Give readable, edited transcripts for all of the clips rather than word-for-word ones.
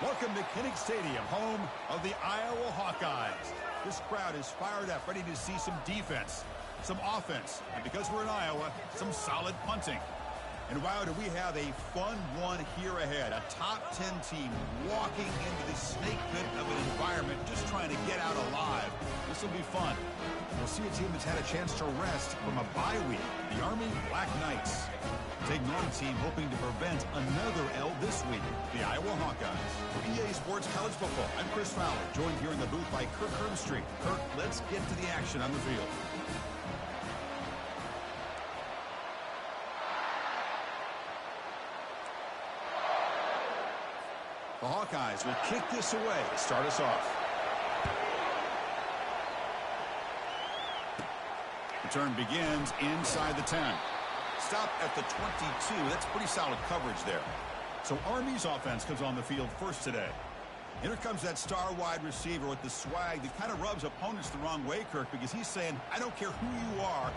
Welcome to Kinnick Stadium, home of the Iowa Hawkeyes. This crowd is fired up, ready to see some defense, some offense, and because we're in Iowa, some solid punting. And wow, do we have a fun one here ahead. A top 10 team walking into the snake pit of an environment, just trying to get out alive. This will be fun. We'll see a team that's had a chance to rest from a bye week. The Army Black Knights taking on a team hoping to prevent another L this week. The Iowa Hawkeyes. For EA Sports College Football, I'm Chris Fowler, joined here in the booth by Kirk Herbstreit. Kirk, let's get to the action on the field. The Hawkeyes will kick this away to start us off. Return begins inside the 10. Stop at the 22. That's pretty solid coverage there. So Army's offense comes on the field first today. Here comes that star wide receiver with the swag that kind of rubs opponents the wrong way, Kirk, because he's saying, I don't care who you are,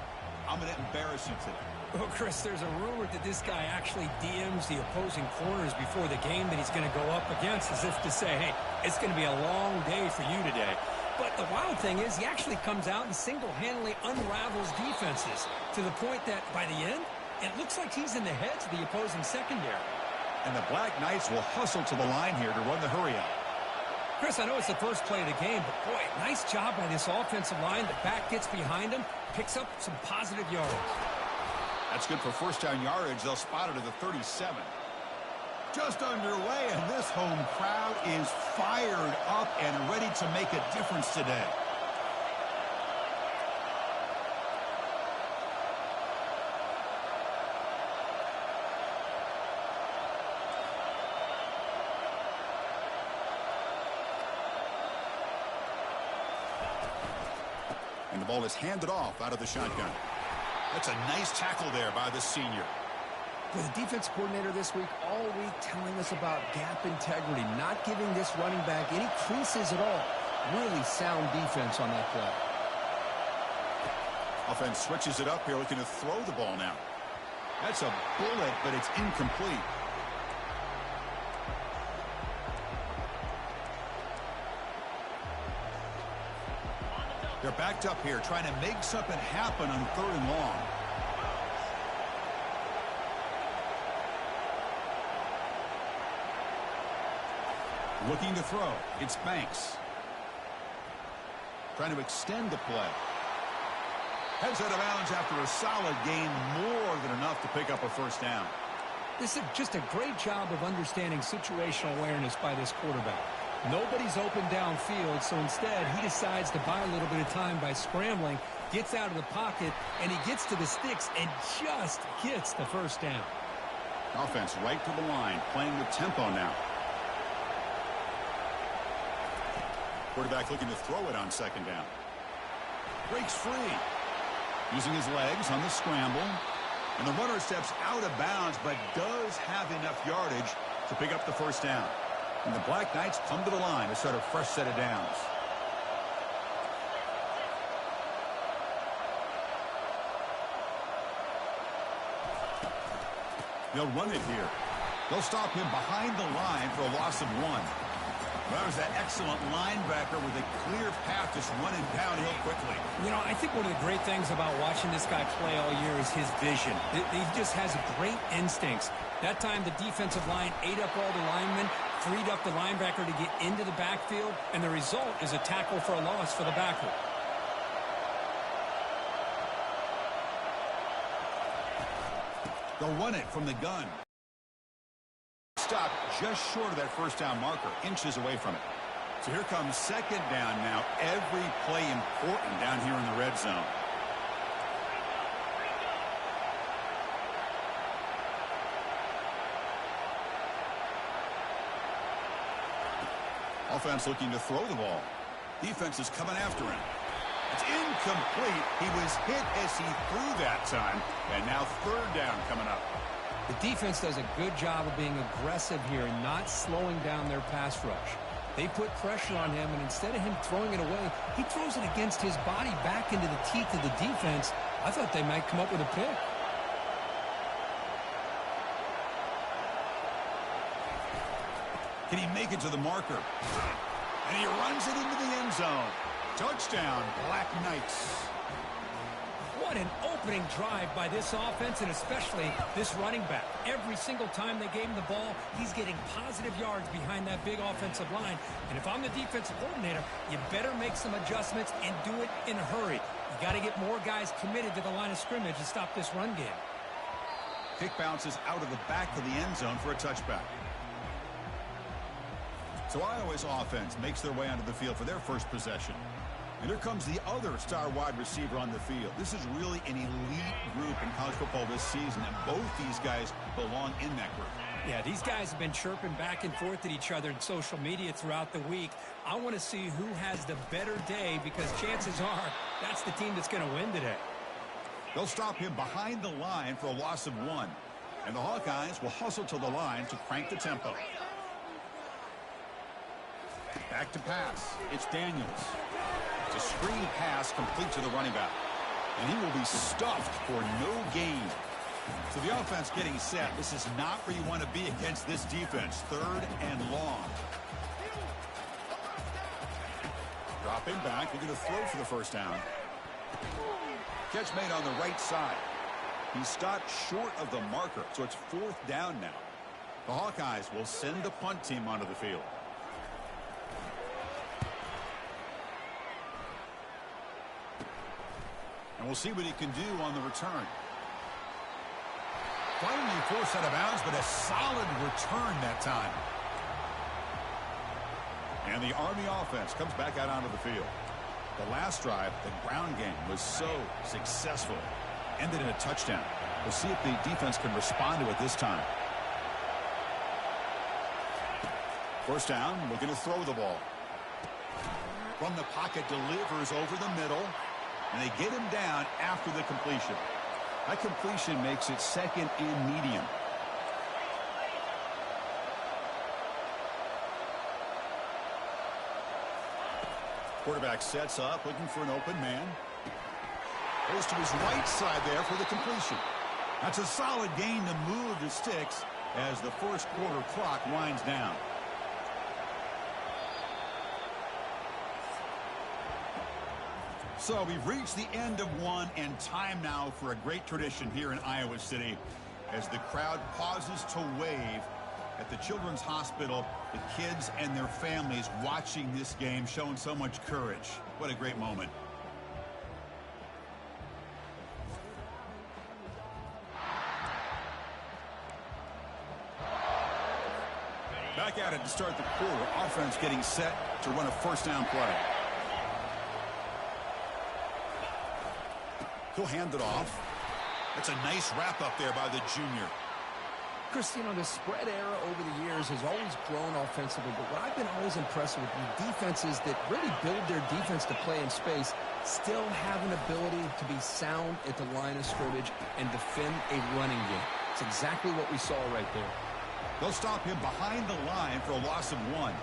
I'm going to embarrass you today. Well, Chris, there's a rumor that this guy actually DMs the opposing corners before the game that he's going to go up against, as if to say, hey, it's going to be a long day for you today. But the wild thing is he actually comes out and single-handedly unravels defenses to the point that by the end, it looks like he's in the heads of the opposing secondary. And the Black Knights will hustle to the line here to run the hurry-up. Chris, I know it's the first play of the game, but boy, nice job by this offensive line. The back gets behind him, picks up some positive yards. That's good for first down yardage. They'll spot it at the 37. Just underway, and this home crowd is fired up and ready to make a difference today. And the ball is handed off out of the shotgun. That's a nice tackle there by the senior. With the defense coordinator this week, all week telling us about gap integrity, not giving this running back any creases at all. Really sound defense on that play. Offense switches it up here, looking to throw the ball now. That's a bullet, but it's incomplete. They're backed up here, trying to make something happen on 3rd and long. Looking to throw. It's Banks. Trying to extend the play. Heads out of bounds after a solid gain, more than enough to pick up a first down. This is just a great job of understanding situational awareness by this quarterback. Nobody's open downfield, so instead he decides to buy a little bit of time by scrambling, gets out of the pocket, and he gets to the sticks and just gets the first down. Offense right to the line, playing with tempo now. Quarterback looking to throw it on 2nd down. Breaks free. Using his legs on the scramble. And the runner steps out of bounds, but does have enough yardage to pick up the first down. And the Black Knights come to the line to start a fresh set of downs. They'll run it here. They'll stop him behind the line for a loss of 1. Well, there's that excellent linebacker with a clear path just running downhill quickly. You know, I think one of the great things about watching this guy play all year is his vision. He just has great instincts. That time the defensive line ate up all the linemen, freed up the linebacker to get into the backfield, and the result is a tackle for a loss for the backer. They'll run it from the gun. Stop just short of that first down marker, inches away from it. So here comes 2nd down now. Every play important down here in the red zone. Offense looking to throw the ball. Defense is coming after him. It's incomplete. He was hit as he threw that time. And now 3rd down coming up. The defense does a good job of being aggressive here and not slowing down their pass rush. They put pressure on him, and instead of him throwing it away, he throws it against his body back into the teeth of the defense. I thought they might come up with a pick. Can he make it to the marker? And he runs it into the end zone. Touchdown, Black Knights. What an opening drive by this offense, and especially this running back. Every single time they gave him the ball, he's getting positive yards behind that big offensive line. And if I'm the defensive coordinator, you better make some adjustments and do it in a hurry. You got to get more guys committed to the line of scrimmage to stop this run game. Kick bounces out of the back of the end zone for a touchback. So Iowa's offense makes their way onto the field for their first possession. And here comes the other star wide receiver on the field. This is really an elite group in college football this season, and both these guys belong in that group. Yeah, these guys have been chirping back and forth at each other in social media throughout the week. I want to see who has the better day, because chances are that's the team that's going to win today. They'll stop him behind the line for a loss of 1. And the Hawkeyes will hustle to the line to crank the tempo. Back to pass. It's Daniels. It's a screen pass complete to the running back. And he will be stuffed for no gain. So the offense getting set. This is not where you want to be against this defense. 3rd and long. Dropping back. They're going to throw for the first down. Catch made on the right side. He stopped short of the marker, so it's 4th down now. The Hawkeyes will send the punt team onto the field. And we'll see what he can do on the return. Finally forced out of bounds, but a solid return that time. And the Army offense comes back out onto the field. The last drive, the ground game, was so successful. Ended in a touchdown. We'll see if the defense can respond to it this time. First down, looking to throw the ball. From the pocket, delivers over the middle. And they get him down after the completion. That completion makes it 2nd and medium. Quarterback sets up, looking for an open man. Goes to his right side there for the completion. That's a solid gain to move the sticks as the first quarter clock winds down. So we've reached the end of one, and time now for a great tradition here in Iowa City as the crowd pauses to wave at the Children's Hospital. The kids and their families watching this game, showing so much courage. What a great moment. Back at it to start the quarter. Offense getting set to run a first down play. He'll hand it off. That's a nice wrap up there by the junior. Chris, you know, the spread era over the years has always grown offensively, but what I've been always impressed with the defenses that really build their defense to play in space still have an ability to be sound at the line of scrimmage and defend a running game. It's exactly what we saw right there. They'll stop him behind the line for a loss of 1.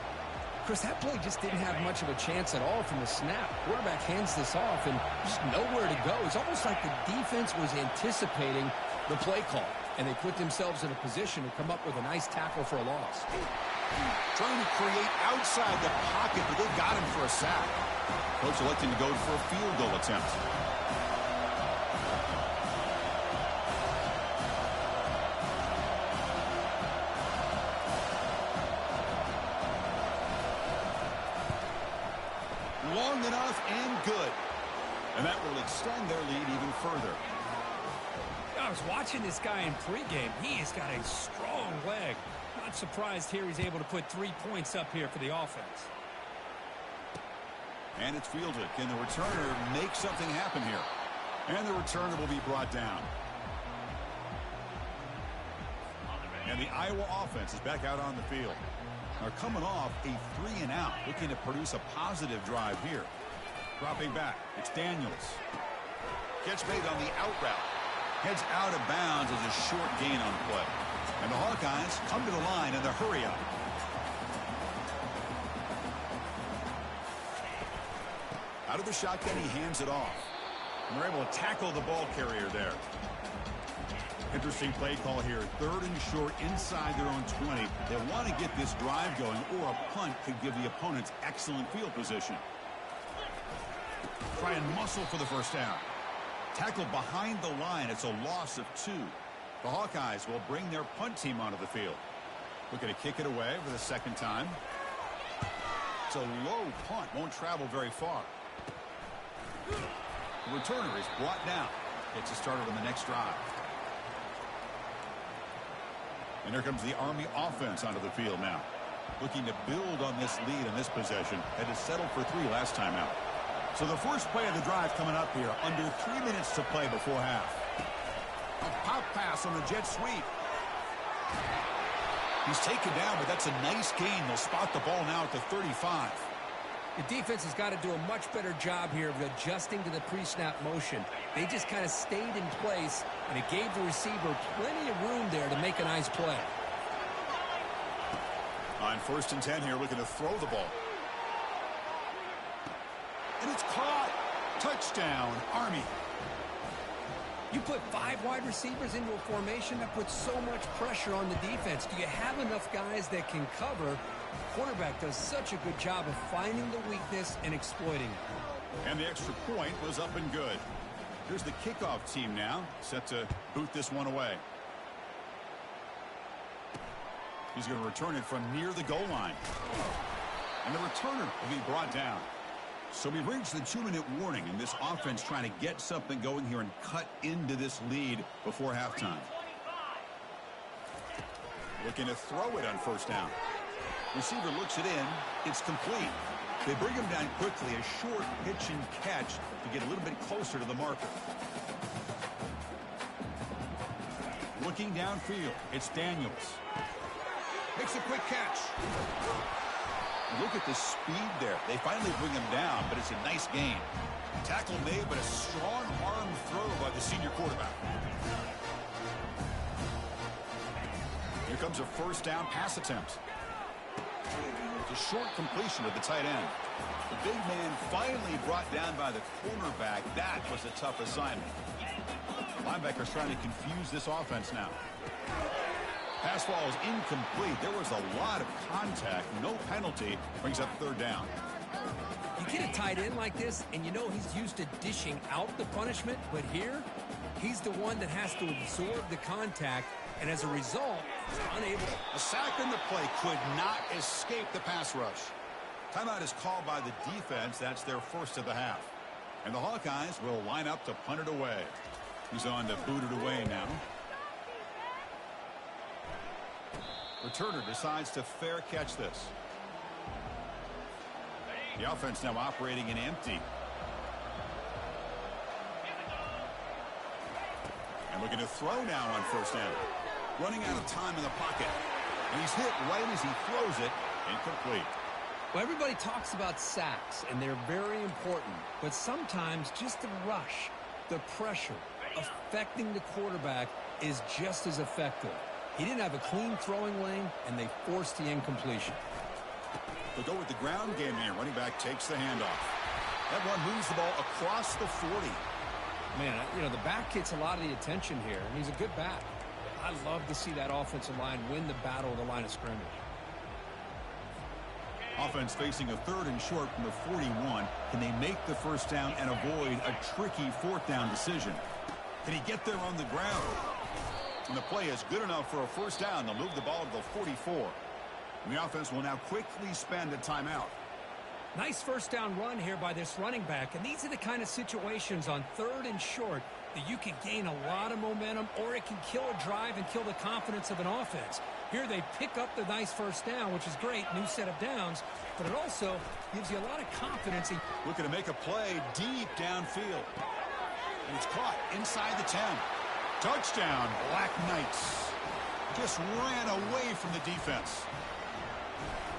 Chris, that play just didn't have much of a chance at all from the snap. Quarterback hands this off and just nowhere to go. It's almost like the defense was anticipating the play call, and they put themselves in a position to come up with a nice tackle for a loss. Trying to create outside the pocket, but they got him for a sack. Coach electing to go for a field goal attempt. Long enough and good. And that will extend their lead even further. I was watching this guy in pregame. He has got a strong leg. Not surprised here he's able to put 3 points up here for the offense. And it's fielded. Can the returner make something happen here? And the returner will be brought down. And the Iowa offense is back out on the field. They're coming off a 3-and-out, looking to produce a positive drive here. Dropping back, it's Daniels. Catch made on the out route. Heads out of bounds as a short gain on the play. And the Hawkeyes come to the line in the hurry up. Out of the shotgun, he hands it off. And they're able to tackle the ball carrier there. Interesting play call here. 3rd and short inside their own 20. They want to get this drive going, or a punt could give the opponents excellent field position. Try and muscle for the first down. Tackled behind the line. It's a loss of 2. The Hawkeyes will bring their punt team onto the field. Looking to kick it away for the second time. It's a low punt. Won't travel very far. The returner is brought down. Gets it started on the next drive. And here comes the Army offense onto the field now. Looking to build on this lead in this possession. Had to settle for 3 last time out. So the first play of the drive coming up here. Under 3 minutes to play before half. A pop pass on the jet sweep. He's taken down, but that's a nice gain. They'll spot the ball now at the 35. The defense has got to do a much better job here of adjusting to the pre-snap motion. They just kind of stayed in place, and it gave the receiver plenty of room there to make a nice play. On 1st and 10 here, looking to throw the ball. And it's caught. Touchdown, Army. You put 5 wide receivers into a formation, that puts so much pressure on the defense. Do you have enough guys that can cover? The quarterback does such a good job of finding the weakness and exploiting it. And the extra point was up and good. Here's the kickoff team now, set to boot this one away. He's going to return it from near the goal line. And the returner will be brought down. So we reached the 2-minute warning, and this offense trying to get something going here and cut into this lead before halftime. Looking to throw it on 1st down. Receiver looks it in. It's complete. They bring him down quickly. A short pitch and catch to get a little bit closer to the marker. Looking downfield. It's Daniels. Makes a quick catch. Look at the speed there. They finally bring him down, but it's a nice gain. Tackle made, but a strong arm throw by the senior quarterback. Here comes a 1st down pass attempt. It's a short completion to the tight end. The big man finally brought down by the cornerback. That was a tough assignment. Linebackers trying to confuse this offense now. Pass ball is incomplete. There was a lot of contact. No penalty. Brings up 3rd down. You get a tight end like this, and you know he's used to dishing out the punishment, but here, he's the one that has to absorb the contact, and as a result, he's unable. A sack in the play could not escape the pass rush. Timeout is called by the defense. That's their 1st of the half. And the Hawkeyes will line up to punt it away. He's on to boot it away now. Returner decides to fair catch this. The offense now operating in empty. And looking to throw now on 1st down. Running out of time in the pocket. And he's hit right as he throws it. Incomplete. Well, everybody talks about sacks, and they're very important. But sometimes just the rush, the pressure, affecting the quarterback is just as effective. He didn't have a clean throwing lane, and they forced the incompletion. They'll go with the ground game here. Running back takes the handoff. That one moves the ball across the 40. Man, you know, the back gets a lot of the attention here, and he's a good back. I love to see that offensive line win the battle of the line of scrimmage. Offense facing a 3rd and short from the 41. Can they make the 1st down and avoid a tricky 4th down decision? Can he get there on the ground? And the play is good enough for a 1st down. They'll move the ball to the 44. And the offense will now quickly spend a timeout. Nice 1st down run here by this running back. And these are the kind of situations on 3rd and short that you can gain a lot of momentum, or it can kill a drive and kill the confidence of an offense. Here they pick up the nice 1st down, which is great, new set of downs, but it also gives you a lot of confidence. Looking to make a play deep downfield. And it's caught inside the 10. Touchdown, Black Knights. Just ran away from the defense.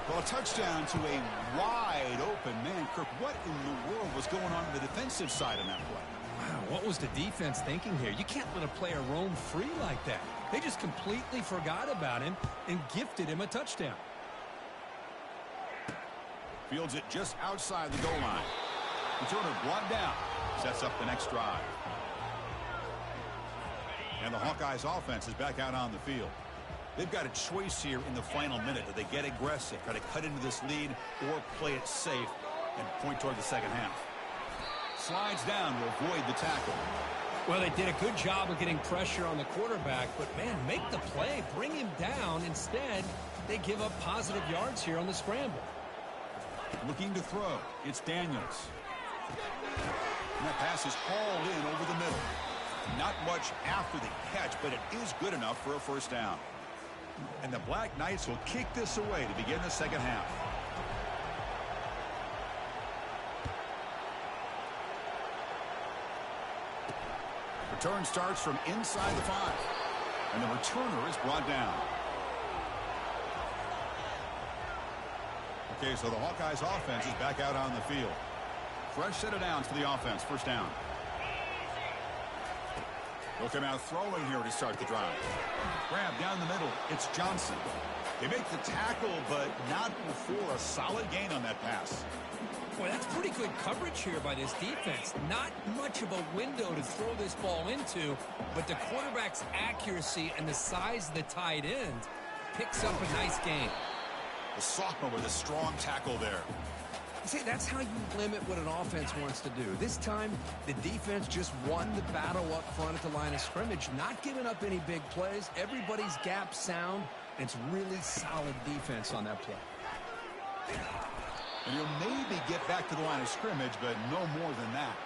Well, a touchdown to a wide open man. Kirk, what in the world was going on the defensive side of that play? Wow, what was the defense thinking here? You can't let a player roam free like that. They just completely forgot about him and gifted him a touchdown. Fields it just outside the goal line. Returner brought down. Sets up the next drive. And the Hawkeyes offense is back out on the field. They've got a choice here in the final minute. Do they get aggressive, try to cut into this lead, or play it safe and point toward the second half? Slides down to avoid the tackle. Well, they did a good job of getting pressure on the quarterback, but, man, make the play, bring him down. Instead, they give up positive yards here on the scramble. Looking to throw. It's Daniels. And that pass is hauled in over the middle. Not much after the catch, but it is good enough for a first down. And the Black Knights will kick this away to begin the second half. Return starts from inside the 5. And the returner is brought down. Okay, so the Hawkeyes offense is back out on the field. Fresh set of downs for the offense. First down. They'll come out throwing here to start the drive. Grab down the middle. It's Johnson. They make the tackle, but not before a solid gain on that pass. Boy, that's pretty good coverage here by this defense. Not much of a window to throw this ball into, but the quarterback's accuracy and the size of the tight end picks up a nice gain. The sophomore with a strong tackle there. See, that's how you limit what an offense wants to do. This time, the defense just won the battle up front at the line of scrimmage, not giving up any big plays. Everybody's gap sound, and it's really solid defense on that play. And he'll maybe get back to the line of scrimmage, but no more than that.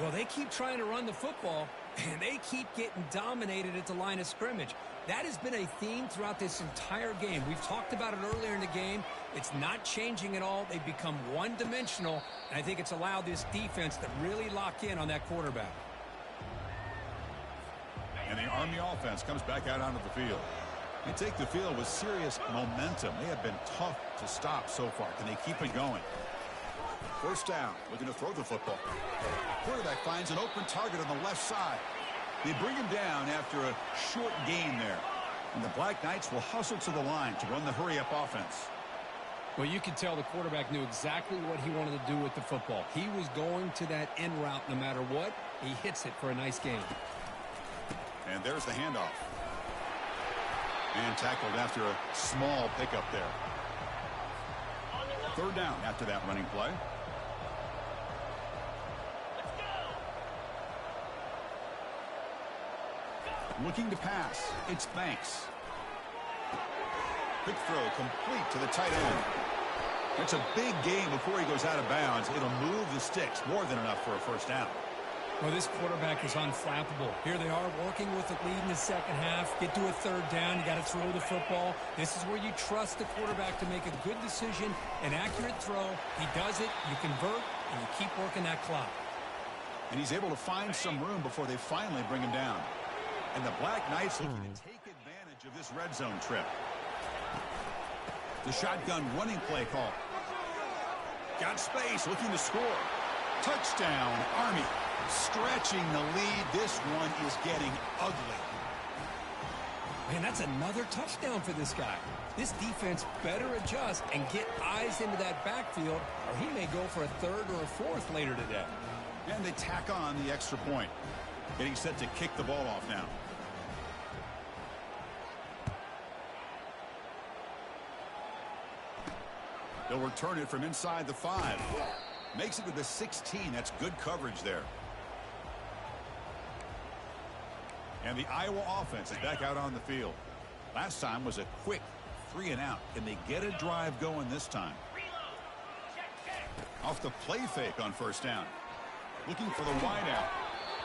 Well, they keep trying to run the football, and they keep getting dominated at the line of scrimmage. That has been a theme throughout this entire game. We've talked about it earlier in the game. It's not changing at all. They've become one-dimensional, and I think it's allowed this defense to really lock in on that quarterback. And the Army offense comes back out onto the field. They take the field with serious momentum. They have been tough to stop so far. Can they keep it going? First down, looking to throw the football. Quarterback finds an open target on the left side. They bring him down after a short gain there. And the Black Knights will hustle to the line to run the hurry-up offense. Well, you can tell the quarterback knew exactly what he wanted to do with the football. He was going to that in route no matter what. He hits it for a nice gain. And there's the handoff. And tackled after a small pickup there. Third down after that running play. Looking to pass. It's Banks. Quick throw complete to the tight end. It's a big gain before he goes out of bounds. It'll move the sticks. More than enough for a first down. Well, this quarterback is unflappable. Here they are working with the lead in the second half. Get to a third down. You got to throw the football. This is where you trust the quarterback to make a good decision, an accurate throw. He does it. You convert, and you keep working that clock. And he's able to find some room before they finally bring him down. And the Black Knights looking to take advantage of this red zone trip. The shotgun running play call. Got space, looking to score. Touchdown, Army. Stretching the lead. This one is getting ugly. Man, that's another touchdown for this guy. This defense better adjust and get eyes into that backfield, or he may go for a third or a fourth later today. And they tack on the extra point. Getting set to kick the ball off now. They'll return it from inside the 5. Makes it to the 16. That's good coverage there. And the Iowa offense is back out on the field. Last time was a quick 3-and-out. Can they get a drive going this time? Off the play fake on first down. Looking for the wideout.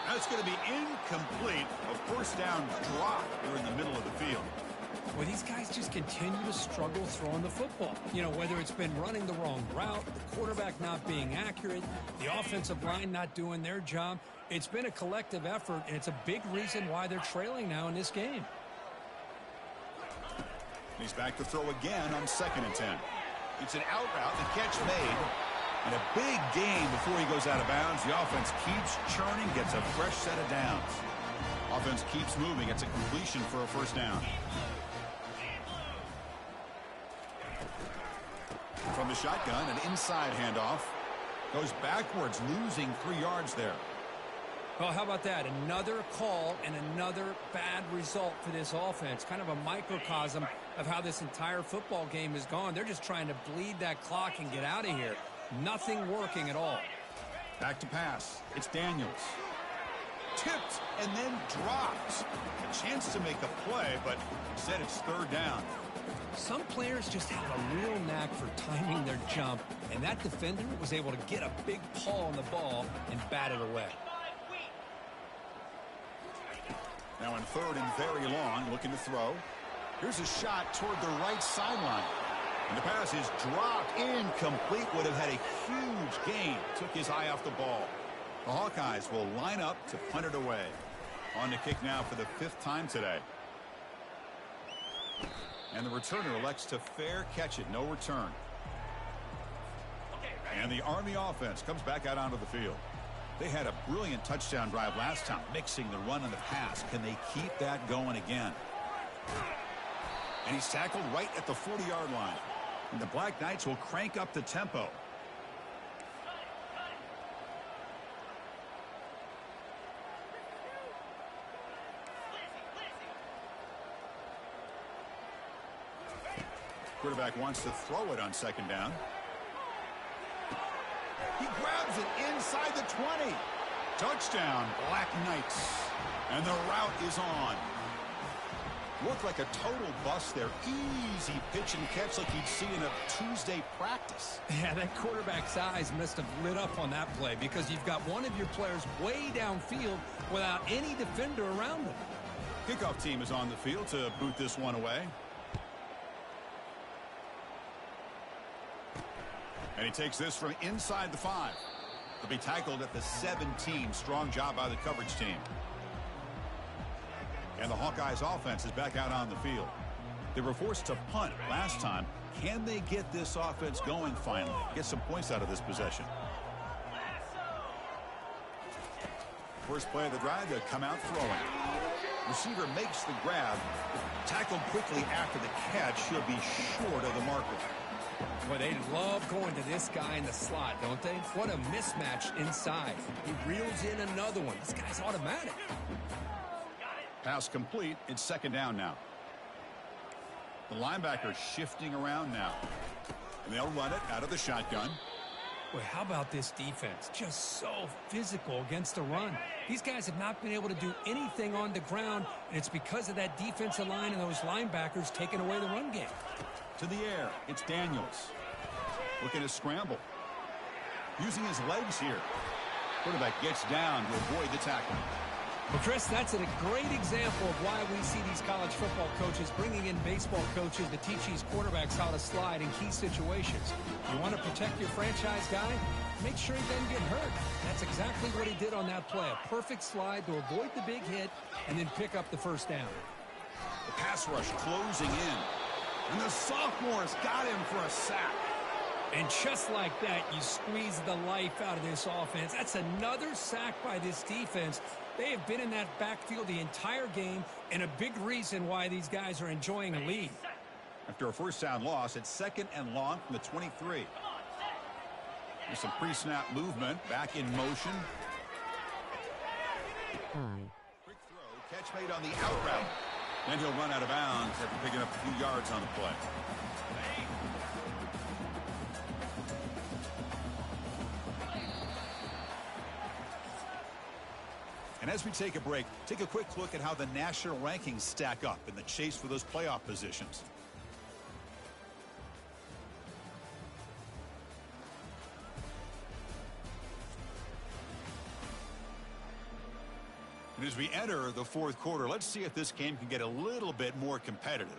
That's going to be incomplete. A first down drop here in the middle of the field. Well, these guys just continue to struggle throwing the football. You know, whether it's been running the wrong route, the quarterback not being accurate, the offensive line not doing their job. It's been a collective effort, and it's a big reason why they're trailing now in this game. He's back to throw again on 2nd and 10. It's an out route, the catch made, and a big gain before he goes out of bounds. The offense keeps churning, gets a fresh set of downs. Offense keeps moving. It's a completion for a first down. From the shotgun, an inside handoff. Goes backwards, losing 3 yards there. Well, how about that? Another call and another bad result for this offense. Kind of a microcosm of how this entire football game has gone. They're just trying to bleed that clock and get out of here. Nothing working at all. Back to pass. It's Daniels. Tipped and then dropped. A chance to make a play, but instead it's third down. Some players just have a real knack for timing their jump, and that defender was able to get a big paw on the ball and bat it away. Now in third and very long, looking to throw. Here's a shot toward the right sideline. And the pass is dropped, incomplete. Would have had a huge gain. Took his eye off the ball. The Hawkeyes will line up to punt it away. On to kick now for the 5th time today. And the returner elects to fair catch it. No return. And the Army offense comes back out onto the field. They had a brilliant touchdown drive last time, mixing the run and the pass. Can they keep that going again? And he's tackled right at the 40-yard line. And the Black Knights will crank up the tempo. Quarterback wants to throw it on second down. He grabs it inside the 20. Touchdown, Black Knights. And the route is on. Looked like a total bust there. Easy pitch and catch like you'd see in a Tuesday practice. Yeah, that quarterback's eyes must have lit up on that play because you've got one of your players way downfield without any defender around him. Kickoff team is on the field to boot this one away. And he takes this from inside the 5. He'll be tackled at the 17. Strong job by the coverage team. And the Hawkeyes offense is back out on the field. They were forced to punt last time. Can they get this offense going finally? Get some points out of this possession. First play of the drive, to come out throwing. Receiver makes the grab. Tackled quickly after the catch. He'll be short of the marker. Boy, they love going to this guy in the slot, don't they? What a mismatch inside. He reels in another one. This guy's automatic. Pass complete. It's second down now. The linebacker shifting around now. And they'll run it out of the shotgun. Boy, how about this defense? Just so physical against the run. These guys have not been able to do anything on the ground, and it's because of that defensive line and those linebackers taking away the run game. To the air, it's Daniels. Looking to scramble. Using his legs here. Quarterback gets down to avoid the tackle. Well, Chris, that's a great example of why we see these college football coaches bringing in baseball coaches to teach these quarterbacks how to slide in key situations. You want to protect your franchise guy? Make sure he doesn't get hurt. That's exactly what he did on that play. A perfect slide to avoid the big hit and then pick up the first down. The pass rush closing in. And the sophomores got him for a sack. And just like that, you squeeze the life out of this offense. That's another sack by this defense. They have been in that backfield the entire game, and a big reason why these guys are enjoying a lead. After a first down loss, it's second and long from the 23. There's some pre-snap movement, back in motion. Quick throw, catch made on the out route. Then he'll run out of bounds after picking up a few yards on the play. And as we take a break, take a quick look at how the national rankings stack up in the chase for those playoff positions. And as we enter the fourth quarter, let's see if this game can get a little bit more competitive.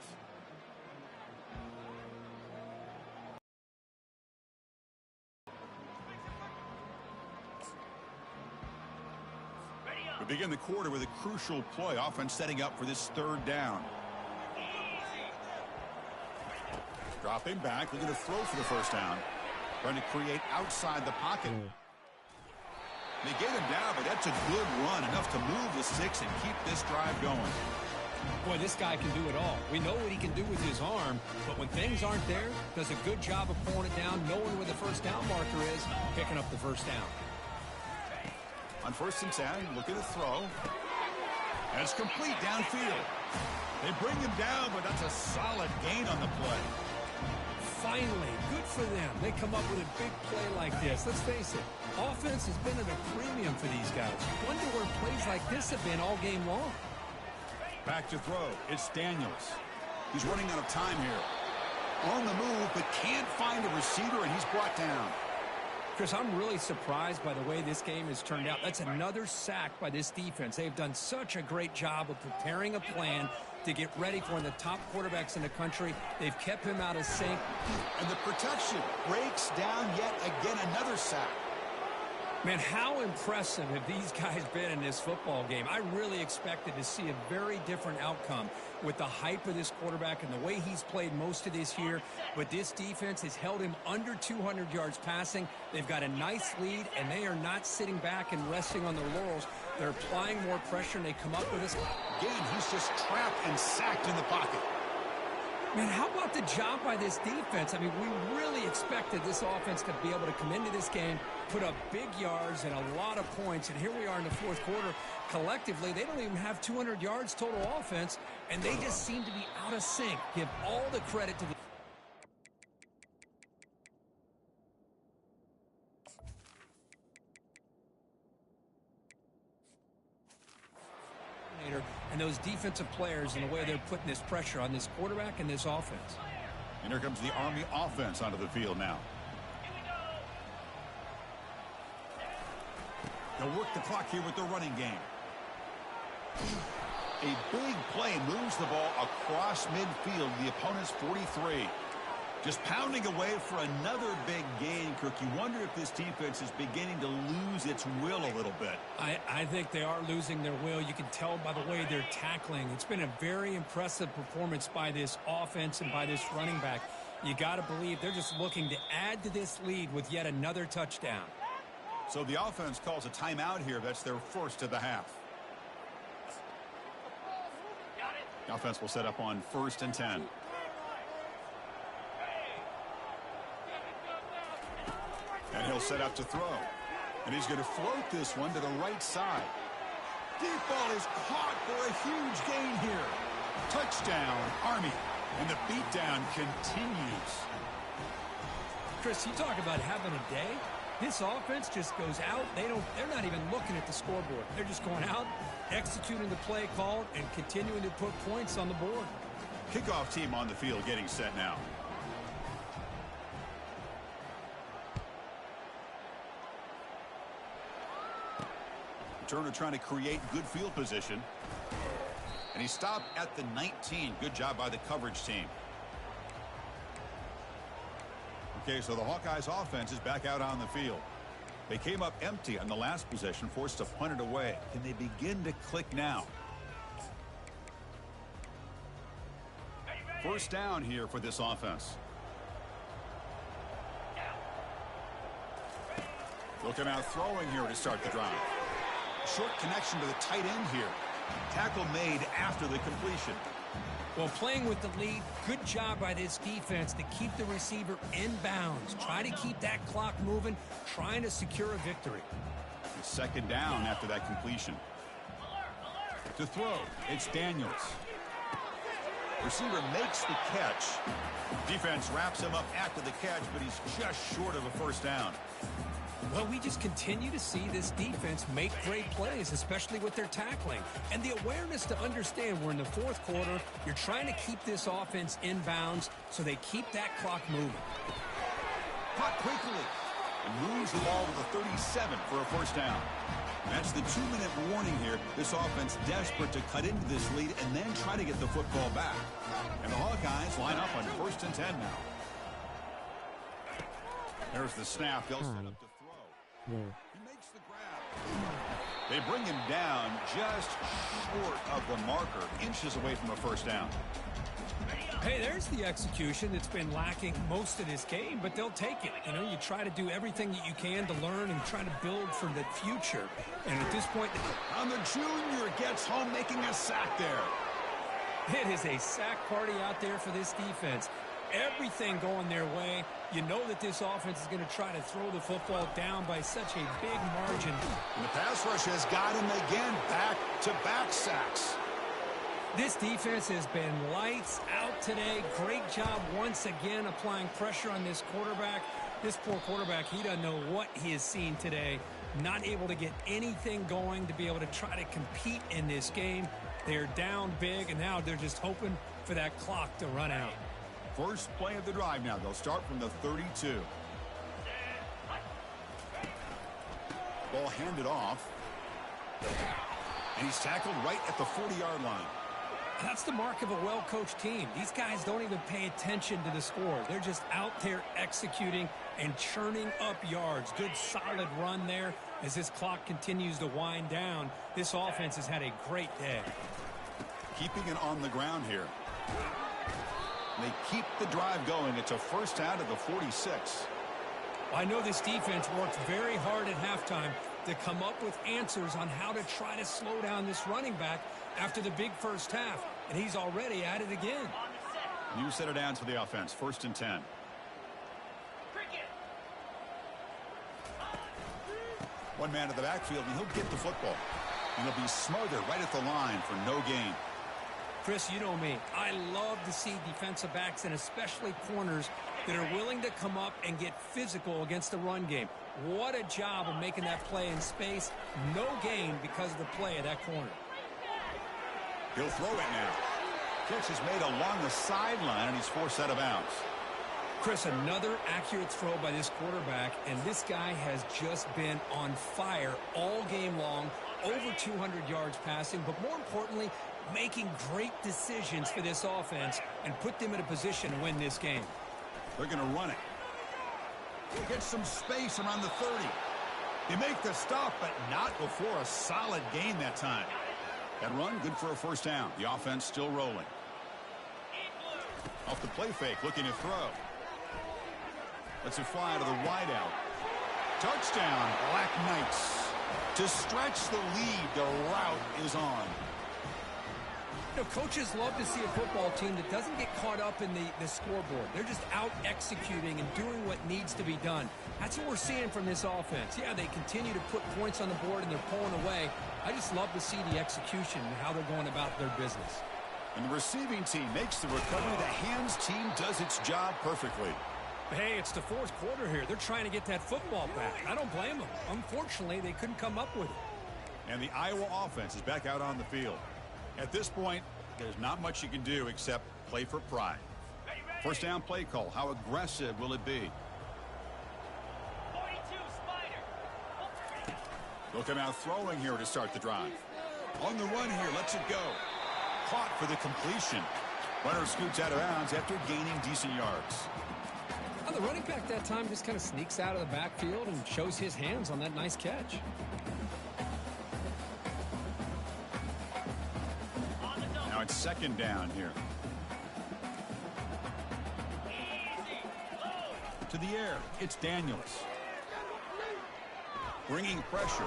We begin the quarter with a crucial play, offense setting up for this third down. Dropping back, looking to throw for the first down. Trying to create outside the pocket. They get him down, but that's a good run, enough to move the sticks and keep this drive going. Boy, this guy can do it all. We know what he can do with his arm, but when things aren't there, does a good job of pulling it down, knowing where the first down marker is, picking up the first down. On 1st and 10, looking to throw. And it's complete downfield. They bring him down, but that's a solid gain on the play. Finally, good for them. They come up with a big play like this. Let's face it, offense has been at a premium for these guys. Wonder where plays like this have been all game long. Back to throw. It's Daniels. He's running out of time here. On the move, but can't find a receiver, and he's brought down. Chris, I'm really surprised by the way this game has turned out. That's another sack by this defense. They've done such a great job of preparing a plan to get ready for one of the top quarterbacks in the country. They've kept him out of sync. And the protection breaks down yet again, another sack. Man, how impressive have these guys been in this football game? I really expected to see a very different outcome with the hype of this quarterback and the way he's played most of this year. But this defense has held him under 200 yards passing. They've got a nice lead, and they are not sitting back and resting on their laurels. They're applying more pressure, and they come up with this. Again, he's just trapped and sacked in the pocket. Man, how about the job by this defense? I mean, we really expected this offense to be able to come into this game, put up big yards and a lot of points, and here we are in the fourth quarter. Collectively, they don't even have 200 yards total offense, and they just seem to be out of sync. Give all the credit to the... and those defensive players and the way they're putting this pressure on this quarterback and this offense. And here comes the Army offense onto the field now. They'll work the clock here with the running game. A big play moves the ball across midfield, the opponent's 43. Just pounding away for another big gain, Kirk. You wonder if this defense is beginning to lose its will a little bit. I think they are losing their will. You can tell by the way they're tackling. It's been a very impressive performance by this offense and by this running back. You got to believe they're just looking to add to this lead with yet another touchdown. So the offense calls a timeout here. That's their first of the half. The offense will set up on 1st and 10. And he'll set up to throw. And he's going to float this one to the right side. Deep ball is caught for a huge gain here. Touchdown, Army. And the beatdown continues. Chris, you talk about having a day. This offense just goes out. They're not even looking at the scoreboard. They're just going out, executing the play called, and continuing to put points on the board. Kickoff team on the field getting set now. Turner trying to create good field position. And he stopped at the 19. Good job by the coverage team. Okay, so the Hawkeyes offense is back out on the field. They came up empty on the last possession, forced to punt it away. Can they begin to click now? First down here for this offense. Looking out throwing here to start the drive. Short connection to the tight end here. Tackle made after the completion. Well, playing with the lead, good job by this defense to keep the receiver in bounds. Try to keep that clock moving, trying to secure a victory. It's second down after that completion. To throw, it's Daniels. Receiver makes the catch. Defense wraps him up after the catch, but he's just short of a first down. Well, we just continue to see this defense make great plays, especially with their tackling. And the awareness to understand we're in the fourth quarter, you're trying to keep this offense in bounds so they keep that clock moving. Caught quickly and moves the ball to the 37 for a first down. That's the 2-minute warning here. This offense desperate to cut into this lead and then try to get the football back. And the Hawkeyes line up on 1st and 10 now. There's the snap. They'll set up to throw. He makes the grab. They bring him down just short of the marker, inches away from a first down. Hey, there's the execution that's been lacking most of this game, but they'll take it. You know, you try to do everything that you can to learn and try to build for the future. And at this point... And the junior gets home making a sack there. It is a sack party out there for this defense. everything going their way. You know that this offense is going to try to throw the football down by such a big margin. And the pass rush has got him again, back-to-back sacks. This defense has been lights out today. Great job once again applying pressure on this quarterback. This poor quarterback, he doesn't know what he has seen today. Not able to get anything going to be able to try to compete in this game. They're down big, and now they're just hoping for that clock to run out. First play of the drive now. They'll start from the 32. Ball handed off. And he's tackled right at the 40-yard line. That's the mark of a well-coached team. These guys don't even pay attention to the score. They're just out there executing and churning up yards. Good, solid run there as this clock continues to wind down. This offense has had a great day. Keeping it on the ground here. They keep the drive going. It's a first down to the 46. I know this defense worked very hard at halftime to come up with answers on how to try to slow down this running back after the big first half, and he's already at it again. New set of downs for the offense, 1st and 10. One man to the backfield, and he'll get the football. And he'll be smothered right at the line for no gain. Chris, you know me. I love to see defensive backs and especially corners that are willing to come up and get physical against the run game. What a job of making that play in space. No gain because of the play of that corner. He'll throw it now. Catch is made along the sideline, and he's forced out of bounds. Chris, another accurate throw by this quarterback, and this guy has just been on fire all game long, over 200 yards passing, but more importantly, making great decisions for this offense and put them in a position to win this game. They're going to run it. He'll get some space around the 30. They make the stop, but not before a solid gain that time. That run, good for a first down. The offense still rolling. Off the play fake, looking to throw. Lets it fly to the wideout. Touchdown, Black Knights. To stretch the lead, the route is on. You know, coaches love to see a football team that doesn't get caught up in the scoreboard. They're just out executing and doing what needs to be done. That's what we're seeing from this offense. Yeah, they continue to put points on the board and they're pulling away. I just love to see the execution and how they're going about their business. And the receiving team makes the recovery. The hands team does its job perfectly. Hey, it's the fourth quarter here. They're trying to get that football back. I don't blame them. Unfortunately, they couldn't come up with it. And the Iowa offense is back out on the field. At this point, there's not much you can do except play for pride. First down play call. How aggressive will it be? They'll come out throwing here to start the drive. On the run here, lets it go. Caught for the completion. Runner scoots out of bounds after gaining decent yards. Well, the running back that time just kind of sneaks out of the backfield and shows his hands on that nice catch. Now it's second down here. To the air, it's Daniels. Bringing pressure.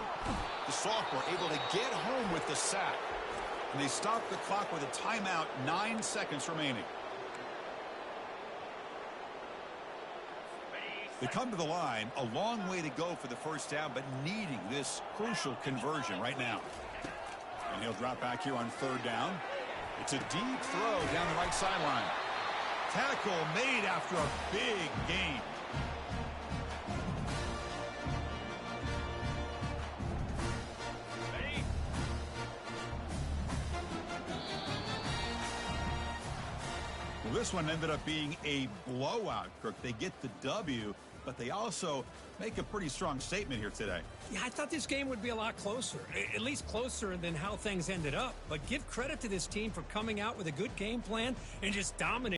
The sophomore able to get home with the sack. And they stop the clock with a timeout, 9 seconds remaining. They come to the line, a long way to go for the first down, but needing this crucial conversion right now. And he'll drop back here on third down. It's a deep throw down the right sideline. Tackle made after a big gain. Well, this one ended up being a blowout, Kirk. They get the W, but they also make a pretty strong statement here today. Yeah, I thought this game would be a lot closer, at least closer than how things ended up. But give credit to this team for coming out with a good game plan and just dominating.